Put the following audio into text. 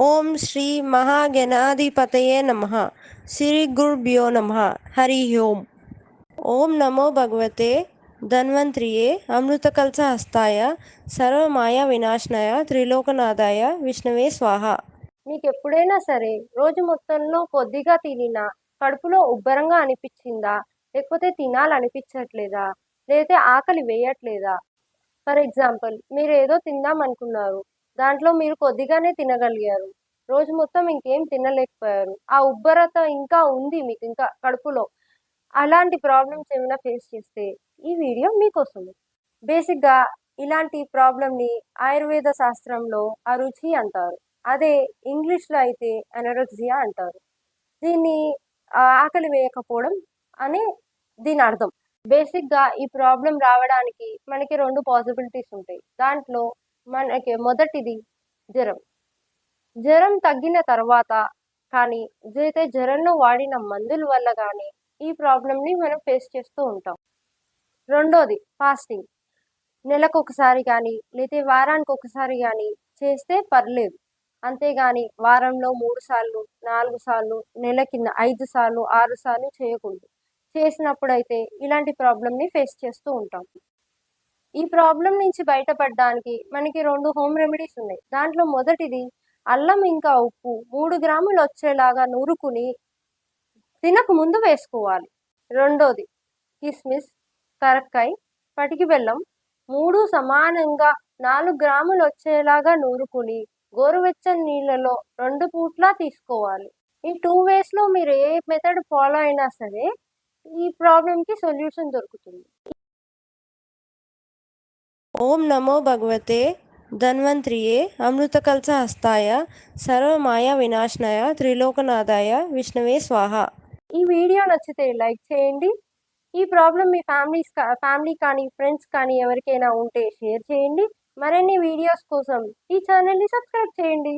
ఓం శ్రీ మహాగణాధిపతయే నమః. శ్రీ గురుభ్యో నమః. హరి ఓం. ఓం నమో భగవతే ధన్వంత్రియే అమృతకల్సహస్తాయ సర్వమాయా వినాశనాయ త్రిలోకనాథాయ విష్ణవే స్వాహ. మీకు ఎప్పుడైనా సరే రోజు మొత్తంలో కొద్దిగా తినినా కడుపులో ఉబ్బరంగా అనిపించిందా? లేకపోతే తినాలనిపించట్లేదా? లేకపోతే ఆకలి వేయట్లేదా? ఫర్ ఎగ్జాంపుల్ మీరు ఏదో తిందాం అనుకున్నారు, దాంట్లో మీరు కొద్దిగానే తినగలిగారు, రోజు మొత్తం ఇంకేం తినలేకపోయారు, ఆ ఉబ్బరత ఇంకా ఉంది మీకు ఇంకా కడుపులో. అలాంటి ప్రాబ్లమ్స్ ఏమైనా ఫేస్ చేస్తే ఈ వీడియో మీకోసమే. బేసిక్గా ఇలాంటి ప్రాబ్లమ్ని ఆయుర్వేద శాస్త్రంలో అరుచి అంటారు. అదే ఇంగ్లీష్లో అయితే అనరెక్సియా అంటారు. దీన్ని ఆకలి వేయకపోవడం అని దీని అర్థం. బేసిక్గా ఈ ప్రాబ్లం రావడానికి మనకి రెండు పాసిబిలిటీస్ ఉంటాయి. దాంట్లో మనకి మొదటిది జ్వరం. జ్వరం తగ్గిన తర్వాత కానీ అయితే జ్వరంలో వాడిన మందుల వల్ల కానీ ఈ ప్రాబ్లమ్ని మనం ఫేస్ చేస్తూ ఉంటాం. రెండోది ఫాస్టింగ్. నెలకు ఒకసారి కానీ లేతే వారానికి ఒకసారి కానీ చేస్తే పర్లేదు. అంతేగాని వారంలో 3 సార్లు, 4 సార్లు, నెలకి 5 సార్లు, 6 సార్లు చేయకూడదు. చేసినప్పుడైతే ఇలాంటి ప్రాబ్లమ్‌ని ఫేస్ చేస్తూ ఉంటాం. ఈ ప్రాబ్లమ్ నుంచి బయటపడడానికి మనకి 2 హోమ్ రెమెడీస్ ఉన్నాయి. దాంట్లో మొదటిది అల్లం ఇంకా ఉప్పు 3 గ్రాములు వచ్చేలాగా నూరుకుని తినక ముందు వేసుకోవాలి. రెండోది కిస్మిస్, కరక్కాయ, పటికి బెల్లం 3 సమానంగా 4 గ్రాములు వచ్చేలాగా నూరుకుని గోరువెచ్చని నీళ్ళలో 2 పూట్లా తీసుకోవాలి. ఈ 2 వేస్‌లో మీరు ఏ మెథడ్ ఫాలో అయినా సరే ఈ ప్రాబ్లమ్‌కి సొల్యూషన్ దొరుకుతుంది. ఓం నమో భగవతే ధన్వంత్రియే అమృతకల్సహస్తాయ సర్వమాయా వినాశనాయ త్రిలోకనాథాయ విష్ణవే స్వాహ. ఈ వీడియో నచ్చితే లైక్ చేయండి. ఈ ప్రాబ్లం మీ ఫ్యామిలీ కానీ ఫ్రెండ్స్ కానీ ఎవరికైనా ఉంటే షేర్ చేయండి. మరిన్ని వీడియోస్ కోసం ఈ ఛానల్ని సబ్స్క్రైబ్ చేయండి.